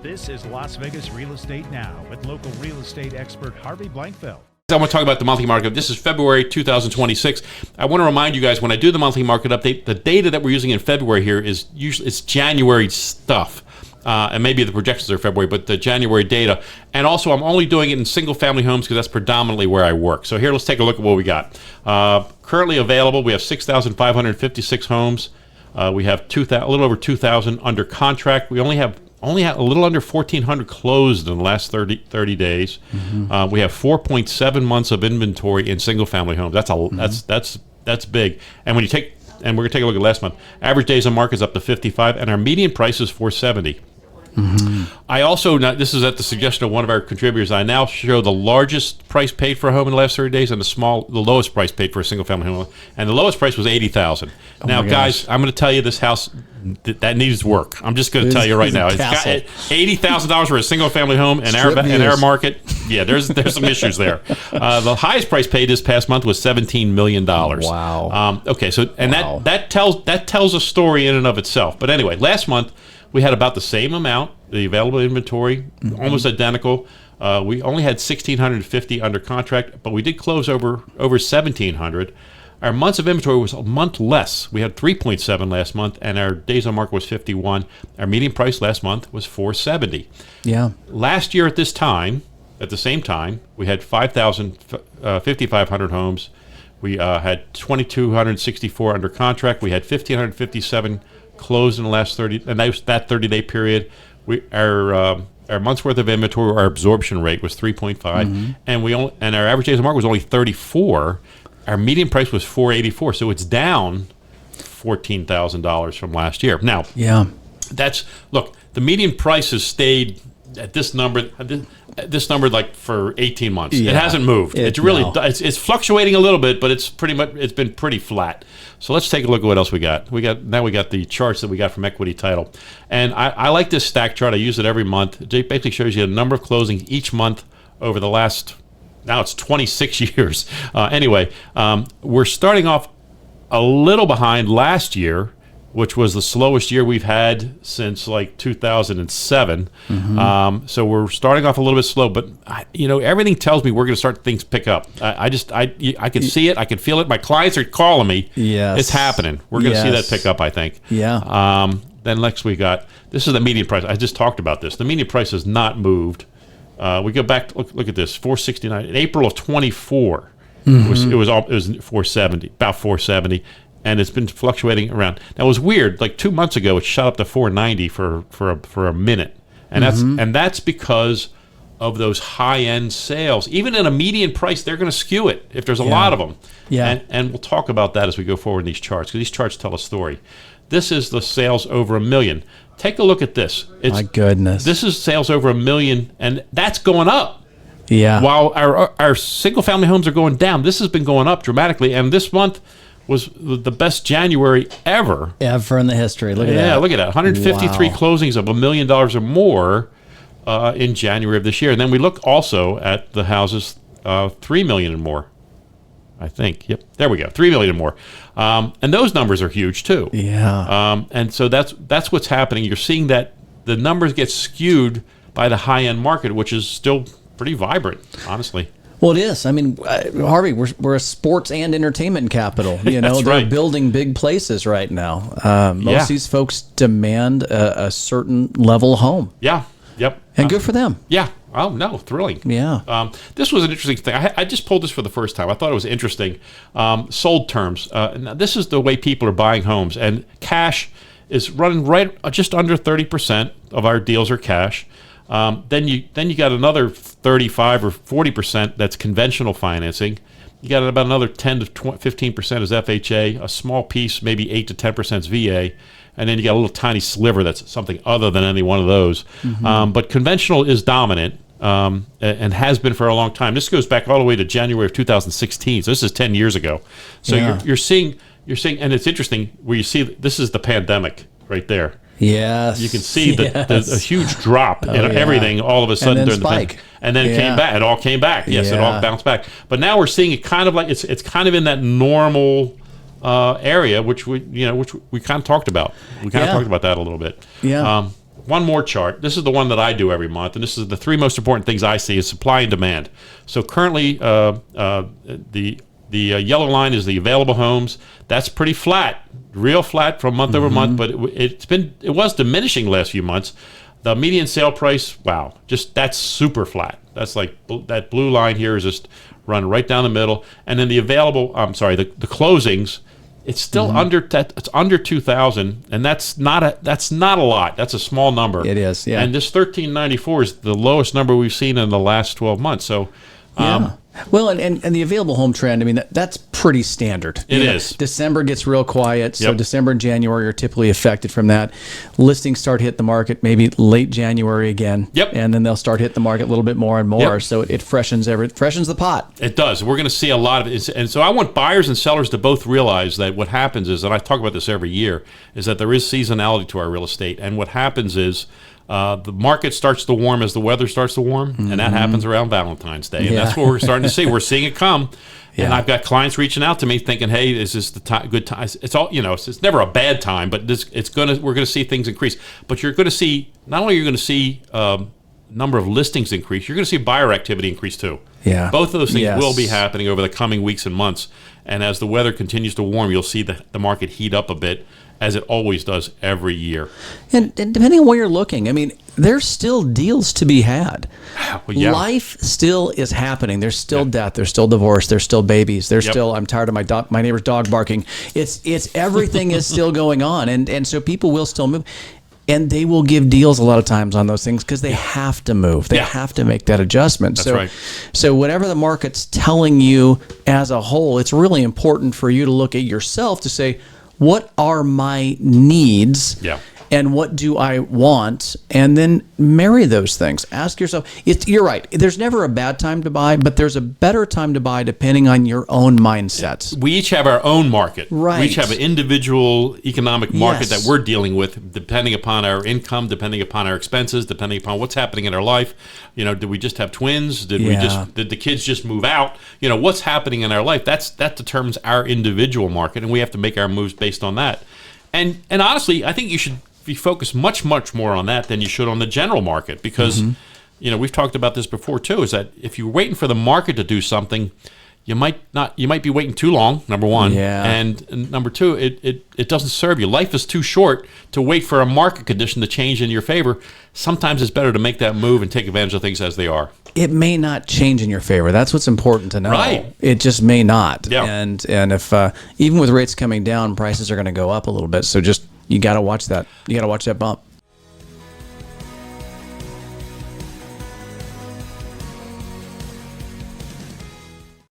This is Las Vegas Real Estate Now with local real estate expert Harvey Blankfeld. I want to talk about the monthly market. This is February 2026. I want to remind you guys, when I do the monthly market update, the data that we're using in February here is usually it's January stuff. And maybe the projections are February, but the January data. And also, I'm only doing it in single-family homes because that's predominantly where I work. So here, let's take a look at what we got. Currently available, we have 6,556 homes. We have a little over 2,000 under contract. We only have a little under 1,400 closed in the last 30 days. Mm-hmm. We have 4.7 months of inventory in single-family homes. That's big. And when you take, and we're going to take a look at last month, average days on market is up to 55, and our median price is 470. Mm-hmm. I also, now, this is at the suggestion of one of our contributors, I now show the largest price paid for a home in the last 30 days and the lowest price paid for a single-family home. And the lowest price was $80,000. Now, guys, I'm going to tell you this house, that needs work. I'm just going to tell you right now. It's got $80,000 for a single-family home in our market. Yeah, there's some issues there. The highest price paid this past month was $17 million. Wow. Okay, so that tells a story in and of itself. But anyway, last month, we had about the same amount, the available inventory, almost identical. We only had 1,650 under contract, but we did close over 1,700. Our months of inventory was a month less. We had 3.7 last month, and our days on market was 51. Our median price last month was 470. Yeah. Last year at this time, at the same time, we had 5,500 homes. We had 2,264 under contract. We had 1,557 closed in the last 30, and that 30-day period. Our month's worth of inventory, our absorption rate was 3.5, and our average days on market was only 34. Our median price was 484, so it's down $14,000 from last year. Now, look, the median price has stayed at this number like for 18 months. Yeah. It hasn't moved. It's fluctuating a little bit, but it's been pretty flat. So let's take a look at what else we got. We got the charts that we got from Equity Title. And I like this stack chart. I use it every month. It basically shows you the number of closings each month over the last, now it's 26 years. Anyway, we're starting off a little behind last year, which was the slowest year we've had since like 2007. So we're starting off a little bit slow, but everything tells me we're going to start things pick up. I can see it. I can feel it. My clients are calling me. Yes. It's happening. We're going to see that pick up, I think. Yeah. Then next we got, this is the median price. I just talked about this. The median price has not moved. We go back, look at this, 469. In April of 24, it was 470, about 470. And it's been fluctuating around. Now it was weird. Like 2 months ago, it shot up to 490 for a minute, and that's because of those high end sales. Even at a median price, they're going to skew it if there's a lot of them. Yeah, and we'll talk about that as we go forward in these charts, because these charts tell a story. This is the sales over $1 million. Take a look at this. My goodness, this is sales over $1 million, and that's going up. Yeah, while our single family homes are going down. This has been going up dramatically, and this month was the best January ever in the history. Look at that. Yeah, look at that. 153 closings of $1 million or more in January of this year. And then we look also at the houses, 3 million and more, I think. Yep, there we go, 3 million and more. And those numbers are huge too. Yeah. And so that's what's happening. You're seeing that the numbers get skewed by the high-end market, which is still pretty vibrant, honestly. Well, it is. I mean, Harvey, we're a sports and entertainment capital. They're right. building big places right now. Most of these folks demand a certain level home. Yeah. Yep. And good for them. Yeah. Oh, no, thrilling. Yeah. This was an interesting thing. I just pulled this for the first time. I thought it was interesting. Sold terms. Now this is the way people are buying homes, and cash is running right just under 30% of our deals are cash. Then you got another 35 or 40% that's conventional financing. You got about another 10 to 15% is FHA, a small piece, maybe 8 to 10% is VA, and then you got a little tiny sliver that's something other than any one of those. But conventional is dominant and has been for a long time. This goes back all the way to January of 2016, so this is 10 years ago. So you're seeing, and it's interesting where you see this is the pandemic right there. Yes. You can see a huge drop in everything all of a sudden during the pandemic. And then it came back. It all came back. Yes, it all bounced back. But now we're seeing it kind of like it's kind of in that normal area, which we kind of talked about. We kind of talked about that a little bit. Yeah. one more chart. This is the one that I do every month, and this is the three most important things I see is supply and demand. So currently, the yellow line is the available homes. That's pretty flat, real flat from month over month, but it was diminishing the last few months. The median sale price, wow, just that's super flat. That's like that blue line here is just run right down the middle, and then the the closings. It's still it's under 2,000, and that's not a lot. That's a small number. It is, yeah. And this 1,394 is the lowest number we've seen in the last 12 months. So, well, and the available home trend, I mean, that's pretty standard. It is. December gets real quiet, so Yep. December and January are typically affected from that. Listings start hitting the market maybe late January again. Yep. And then they'll start hitting the market a little bit more and more. Yep. So it freshens the pot. It does. We're going to see a lot of it. And so I want buyers and sellers to both realize that what happens is, and I talk about this every year, is that there is seasonality to our real estate. And what happens is the market starts to warm as the weather starts to warm, and that happens around Valentine's Day. And that's what we're starting to see. We're seeing it come. And I've got clients reaching out to me thinking, "Hey, is this the good time?" It's all it's never a bad time, but we're going to see things increase. But you're going to see not only number of listings increase, you're going to see buyer activity increase too. Yeah, both of those things Yes. will be happening over the coming weeks and months. And as the weather continues to warm, you'll see the market heat up a bit, as it always does every year. And depending on where you're looking, I mean, there's still deals to be had. Well, yeah. Life still is happening. There's still death. There's still divorce. There's still babies. There's still, I'm tired of my neighbor's dog barking. It's everything is still going on. And so people will still move. And they will give deals a lot of times on those things because they have to move. They have to make that adjustment. That's right. So whatever the market's telling you as a whole, it's really important for you to look at yourself to say, what are my needs? Yeah. And what do I want? And then marry those things. Ask yourself. You're right. There's never a bad time to buy, but there's a better time to buy depending on your own mindsets. We each have our own market. Right. We each have an individual economic market Yes. that we're dealing with, depending upon our income, depending upon our expenses, depending upon what's happening in our life. Did we just have twins? Did the kids just move out? What's happening in our life? That determines our individual market, and we have to make our moves based on that. And honestly, I think you should be focused much more on that than you should on the general market, because we've talked about this before too, is that if you're waiting for the market to do something, you might be waiting too long, number one. And number two, it doesn't serve you. Life is too short to wait for a market condition to change in your favor. Sometimes it's better to make that move and take advantage of things as they are. It may not change in your favor. That's what's important to know. Right. It just may not. Yeah. And if even with rates coming down, prices are going to go up a little bit. So just you got to watch that. You got to watch that bump.